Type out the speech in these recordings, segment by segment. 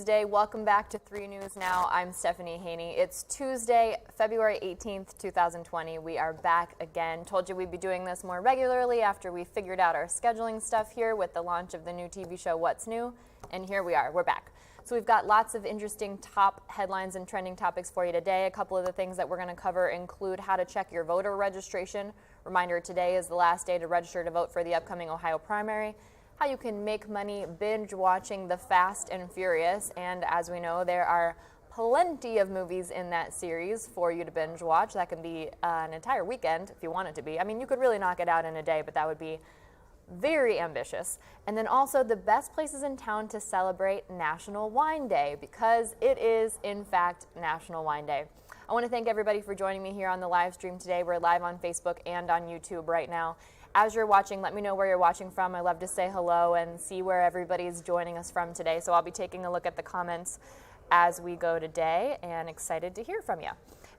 Tuesday. Welcome back to 3 News Now. I'm Stephanie Haney. It's Tuesday, February 18th, 2020. We are back again. Told you we'd be doing this more regularly after we figured out our scheduling stuff here with the launch of the new TV show What's New. And here we are. We're back. So we've got lots of interesting top headlines and trending topics for you today. A couple of the things that we're going to cover include how to check your voter registration. Reminder, today is the last day to register to vote for the upcoming Ohio primary. How you can make money binge watching The Fast and Furious, and as we know, there are plenty of movies in that series for you to binge watch. That can be an entire weekend if you want it to be. I mean, you could really knock it out in a day, but that would be very ambitious. And then also the best places in town to celebrate National Wine Day, because it is, in fact, National Wine Day. I want to thank everybody for joining me here on the live stream today. We're live on Facebook and on YouTube right now. As you're watching, let me know where you're watching from. I love to say hello and see where everybody's joining us from today. So I'll be taking a look at the comments as we go today, and excited to hear from you.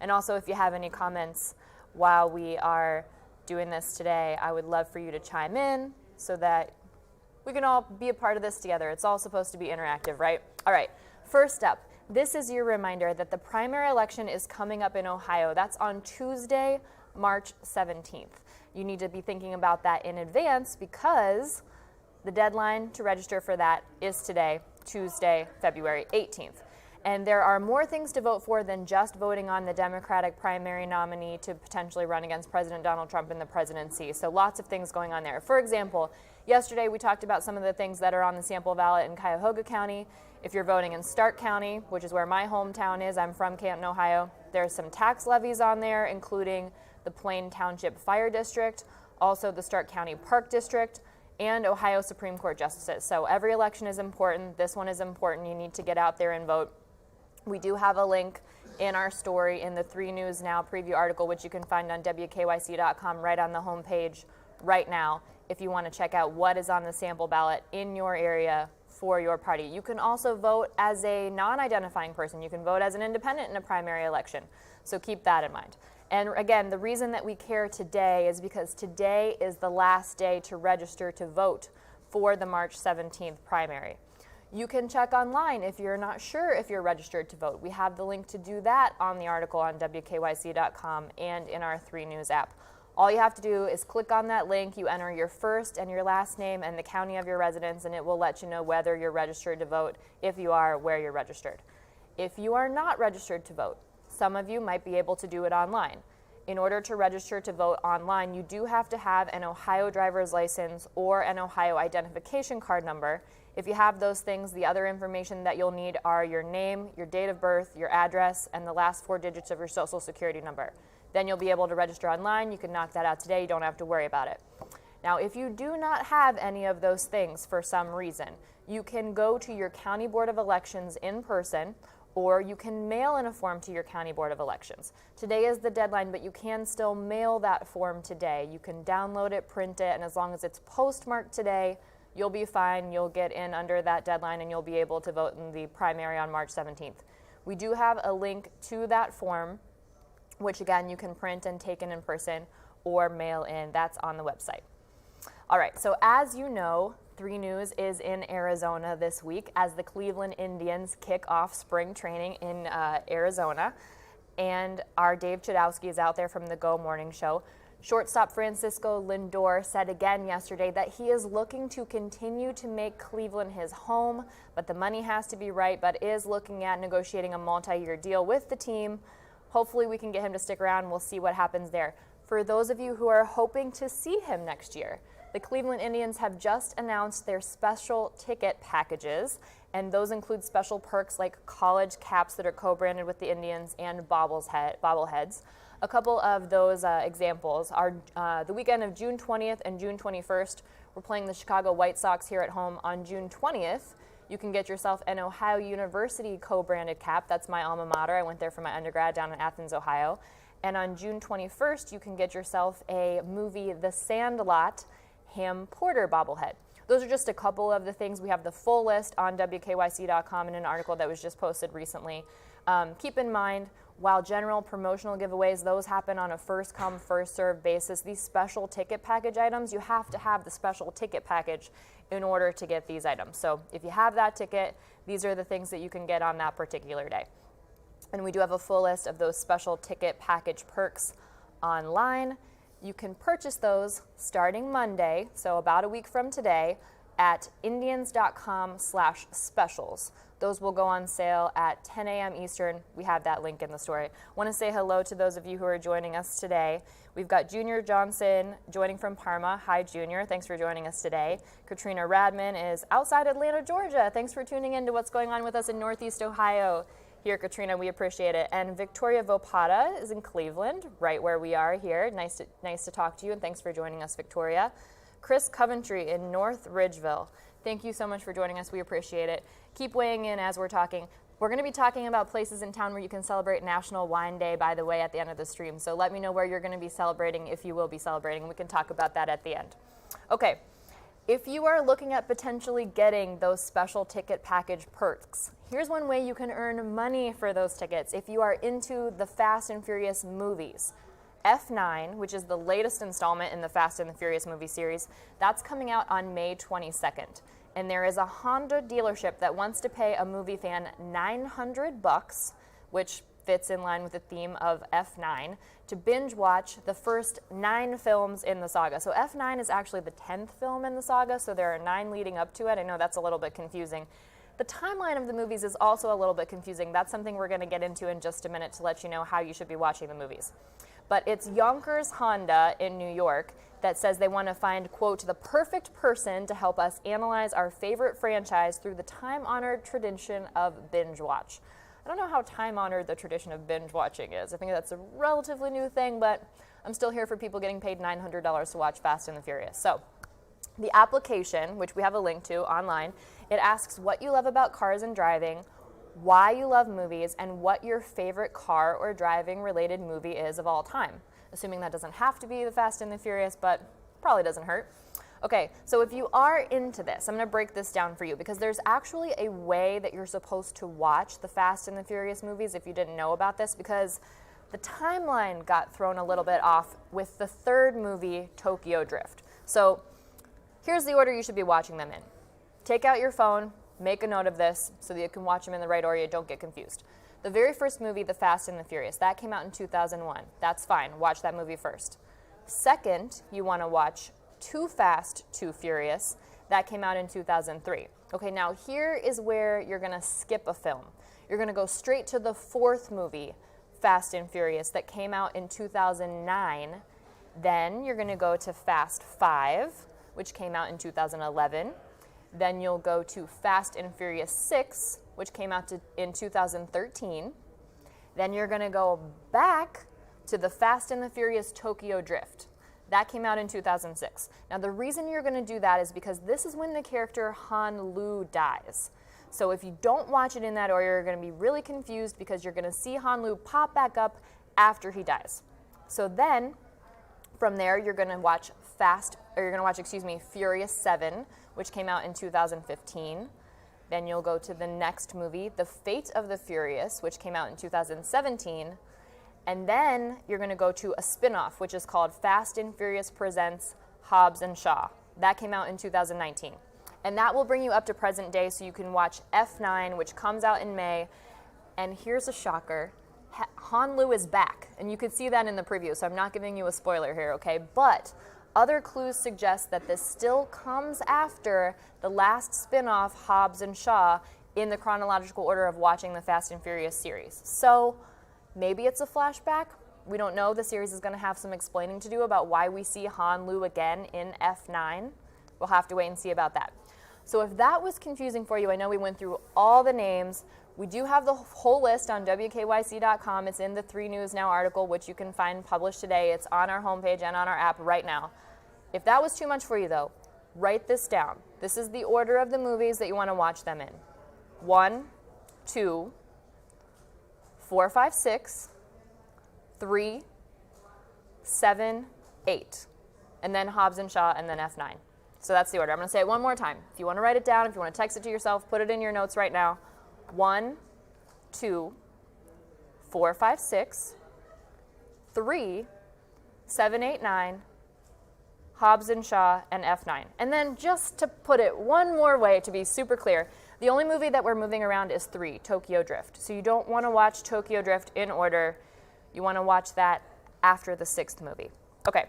And also, if you have any comments while we are doing this today, I would love for you to chime in so that we can all be a part of this together. It's all supposed to be interactive, right? All right, first up, this is your reminder that the primary election is coming up in Ohio. That's on Tuesday, March 17th. You need to be thinking about that in advance because the deadline to register for that is today, Tuesday, February 18th. And there are more things to vote for than just voting on the Democratic primary nominee to potentially run against President Donald Trump in the presidency. So lots of things going on there. For example, yesterday we talked about some of the things that are on the sample ballot in Cuyahoga County. If you're voting in Stark County, which is where my hometown is, I'm from Canton, Ohio, there's some tax levies on there, including the Plain Township Fire District, also the Stark County Park District, and Ohio Supreme Court justices. So every election is important. This one is important. You need to get out there and vote. We do have a link in our story in the 3 News Now preview article, which you can find on WKYC.com right on the homepage right now if you want to check out what is on the sample ballot in your area for your party. You can also vote as a non-identifying person. You can vote as an independent in a primary election. So keep that in mind. And again, the reason that we care today is because today is the last day to register to vote for the March 17th primary. You can check online if you're not sure if you're registered to vote. We have the link to do that on the article on WKYC.com and in our 3 News app. All you have to do is click on that link, you enter your first and your last name and the county of your residence, and it will let you know whether you're registered to vote, if you are, where you're registered. If you are not registered to vote, some of you might be able to do it online. In order to register to vote online, you do have to have an Ohio driver's license or an Ohio identification card number. If you have those things, the other information that you'll need are your name, your date of birth, your address, and the last 4 digits of your social security number. Then you'll be able to register online. You can knock that out today. You don't have to worry about it. Now, if you do not have any of those things for some reason, you can go to your County Board of Elections in person, or you can mail in a form to your County Board of Elections. Today is the deadline, but you can still mail that form today. You can download it, print it, and as long as it's postmarked today, you'll be fine. You'll get in under that deadline, and you'll be able to vote in the primary on March 17th. We do have a link to that form, which again, you can print and take in person or mail in. That's on the website. All right, so as you know, 3 News is in Arizona this week as the Cleveland Indians kick off spring training in Arizona. And our Dave Chudowski is out there from the Go Morning Show. Shortstop Francisco Lindor said again yesterday that he is looking to continue to make Cleveland his home, but the money has to be right, but is looking at negotiating a multi-year deal with the team. Hopefully we can get him to stick around. We'll see what happens there. For those of you who are hoping to see him next year, the Cleveland Indians have just announced their special ticket packages, and those include special perks like college caps that are co-branded with the Indians and bobbleheads. A couple of those examples are the weekend of June 20th and June 21st. We're playing the Chicago White Sox here at home on June 20th. You can get yourself an Ohio University co-branded cap. That's my alma mater. I went there for my undergrad down in Athens, Ohio. And on June 21st, you can get yourself a movie The Sandlot Ham Porter bobblehead. Those are just a couple of the things. We have the full list on WKYC.com in an article that was just posted recently. Keep in mind, while general promotional giveaways, those happen on a first-come, first-served basis. These special ticket package items, you have to have the special ticket package in order to get these items. So if you have that ticket, these are the things that you can get on that particular day. And we do have a full list of those special ticket package perks online. You can purchase those starting Monday, so about a week from today, at indians.com/specials. Those will go on sale at 10 a.m. Eastern. We have that link in the story. I want to say hello to those of you who are joining us today. We've got Junior Johnson joining from Parma. Hi, Junior. Thanks for joining us today. Katrina Radman is outside Atlanta, Georgia. Thanks for tuning in to what's going on with us in Northeast Ohio. Here, Katrina, we appreciate it. And Victoria Vopata is in Cleveland, right where we are here. Nice to talk to you, and thanks for joining us, Victoria. Chris Coventry in North Ridgeville. Thank you so much for joining us. We appreciate it. Keep weighing in as we're talking. We're going to be talking about places in town where you can celebrate National Wine Day, by the way, at the end of the stream. So let me know where you're going to be celebrating, if you will be celebrating. We can talk about that at the end. Okay, if you are looking at potentially getting those special ticket package perks, here's one way you can earn money for those tickets if you are into the Fast and Furious movies. F9, which is the latest installment in the Fast and the Furious movie series, that's coming out on May 22nd. And there is a Honda dealership that wants to pay a movie fan $900, which fits in line with the theme of F9, to binge watch the first 9 films in the saga. So F9 is actually the 10th film in the saga, so there are 9 leading up to it. I know that's a little bit confusing. The timeline of the movies is also a little bit confusing. That's something we're going to get into in just a minute to let you know how you should be watching the movies. But it's Yonkers Honda in New York that says they want to find, quote, the perfect person to help us analyze our favorite franchise through the time-honored tradition of binge watch. I don't know how time-honored the tradition of binge watching is. I think that's a relatively new thing, but I'm still here for people getting paid $900 to watch Fast and the Furious. So the application, which we have a link to online, it asks what you love about cars and driving, why you love movies, and what your favorite car or driving related movie is of all time. Assuming that doesn't have to be the Fast and the Furious, but probably doesn't hurt. Okay, so if you are into this, I'm going to break this down for you because there's actually a way that you're supposed to watch the Fast and the Furious movies if you didn't know about this, because the timeline got thrown a little bit off with the third movie, Tokyo Drift. So here's the order you should be watching them in. Take out your phone, make a note of this so that you can watch them in the right order, you don't get confused. The very first movie, The Fast and the Furious, that came out in 2001. That's fine. Watch that movie first. Second, you want to watch Too Fast, Too Furious. That came out in 2003. Okay, now here is where you're going to skip a film. You're going to go straight to the fourth movie, Fast and Furious, that came out in 2009. Then you're going to go to Fast 5, which came out in 2011. Then you'll go to Fast and Furious 6, which came out in 2013. Then you're going to go back to the Fast and the Furious Tokyo Drift. That came out in 2006. Now, the reason you're going to do that is because this is when the character Han Lu dies. So if you don't watch it in that order, you're going to be really confused because you're going to see Han Lu pop back up after he dies. So then, from there, you're going to watch Furious 7, which came out in 2015. Then you'll go to the next movie, The Fate of the Furious, which came out in 2017. And then you're going to go to a spin-off, which is called Fast and Furious Presents Hobbs and Shaw. That came out in 2019. And that will bring you up to present day so you can watch F9, which comes out in May. And here's a shocker. Han Lu is back. And you could see that in the preview, so I'm not giving you a spoiler here, okay? But other clues suggest that this still comes after the last spin-off, Hobbs and Shaw, in the chronological order of watching the Fast and Furious series. So maybe it's a flashback. We don't know. The series is going to have some explaining to do about why we see Han Lu again in F9. We'll have to wait and see about that. So if that was confusing for you, I know we went through all the names. We do have the whole list on WKYC.com. It's in the 3 News Now article, which you can find published today. It's on our homepage and on our app right now. If that was too much for you, though, write this down. This is the order of the movies that you want to watch them in. 1, 2, 4, 5, 6, 3, 7, 8. And then Hobbs and Shaw, and then F9. So that's the order. I'm going to say it one more time. If you want to write it down, if you want to text it to yourself, put it in your notes right now. 1, 2, 4, 5, 6, 3, 7, 8, 9, Hobbs and Shaw, and F9. And then just to put it one more way to be super clear, the only movie that we're moving around is 3, Tokyo Drift. So you don't want to watch Tokyo Drift in order. You want to watch that after the 6th movie. Okay,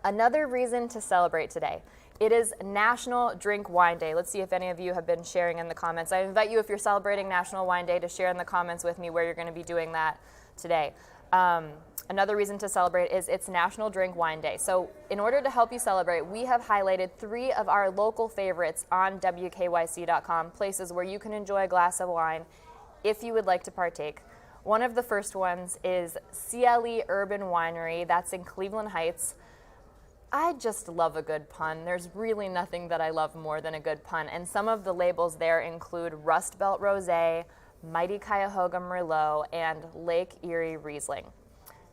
another reason to celebrate today. It is National Drink Wine Day. Let's see if any of you have been sharing in the comments. I invite you, if you're celebrating National Wine Day, to share in the comments with me where you're going to be doing that today. Another reason to celebrate is it's National Drink Wine Day. So in order to help you celebrate, we have highlighted 3 of our local favorites on WKYC.com, places where you can enjoy a glass of wine if you would like to partake. One of the first ones is CLE Urban Winery. That's in Cleveland Heights. I just love a good pun. There's really nothing that I love more than a good pun. And some of the labels there include Rust Belt Rosé, Mighty Cuyahoga Merlot, and Lake Erie Riesling.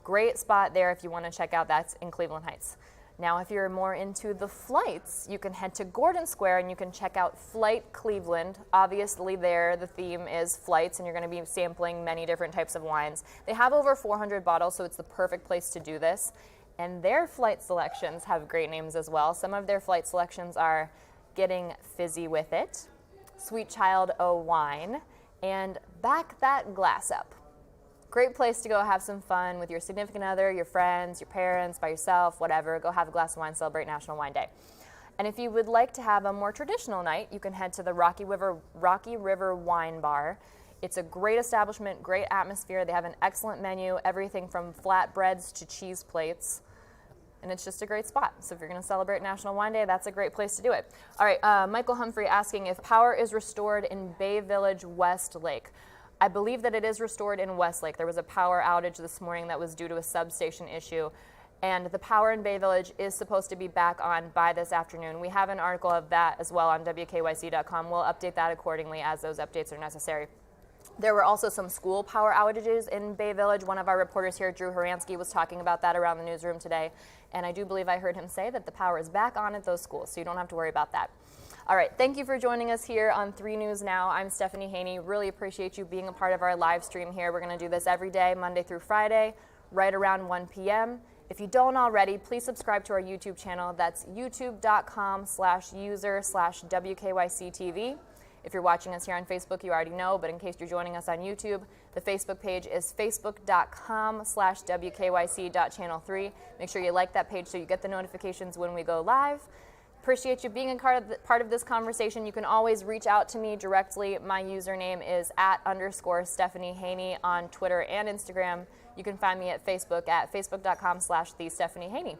Great spot there if you want to check out. That's in Cleveland Heights. Now, if you're more into the flights, you can head to Gordon Square and you can check out Flight Cleveland. Obviously there, the theme is flights, and you're going to be sampling many different types of wines. They have over 400 bottles, so it's the perfect place to do this. And their flight selections have great names as well. Some of their flight selections are Getting Fizzy With It, Sweet Child O' Wine, and Back That Glass Up. Great place to go have some fun with your significant other, your friends, your parents, by yourself, whatever. Go have a glass of wine, celebrate National Wine Day. And if you would like to have a more traditional night, you can head to the Rocky River Wine Bar. It's a great establishment, great atmosphere. They have an excellent menu, everything from flatbreads to cheese plates. And it's just a great spot. So if you're going to celebrate National Wine Day, that's a great place to do it. All right, Michael Humphrey asking if power is restored in Bay Village, Westlake. I believe that it is restored in Westlake. There was a power outage this morning that was due to a substation issue. And the power in Bay Village is supposed to be back on by this afternoon. We have an article of that as well on WKYC.com. We'll update that accordingly as those updates are necessary. There were also some school power outages in Bay Village. One of our reporters here, Drew Horansky, was talking about that around the newsroom today. And I do believe I heard him say that the power is back on at those schools, so you don't have to worry about that. All right, thank you for joining us here on 3 News Now. I'm Stephanie Haney. Really appreciate you being a part of our live stream here. We're going to do this every day, Monday through Friday, right around 1 p.m. If you don't already, please subscribe to our YouTube channel. That's youtube.com/user/WKYCTV. If you're watching us here on Facebook, you already know, but in case you're joining us on YouTube, the Facebook page is facebook.com/WKYC.channel3. Make sure you like that page so you get the notifications when we go live. Appreciate you being a part of this conversation. You can always reach out to me directly. My username is @_Stephanie Haney on Twitter and Instagram. You can find me at Facebook at facebook.com/TheStephanieHaney.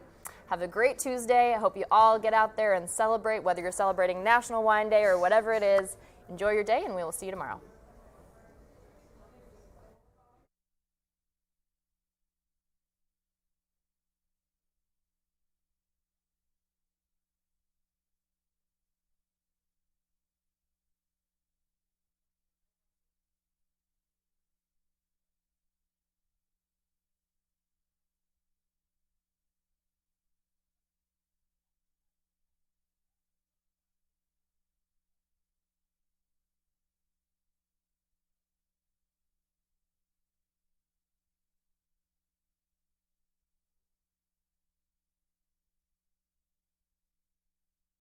Have a great Tuesday. I hope you all get out there and celebrate, whether you're celebrating National Wine Day or whatever it is. Enjoy your day, and we will see you tomorrow.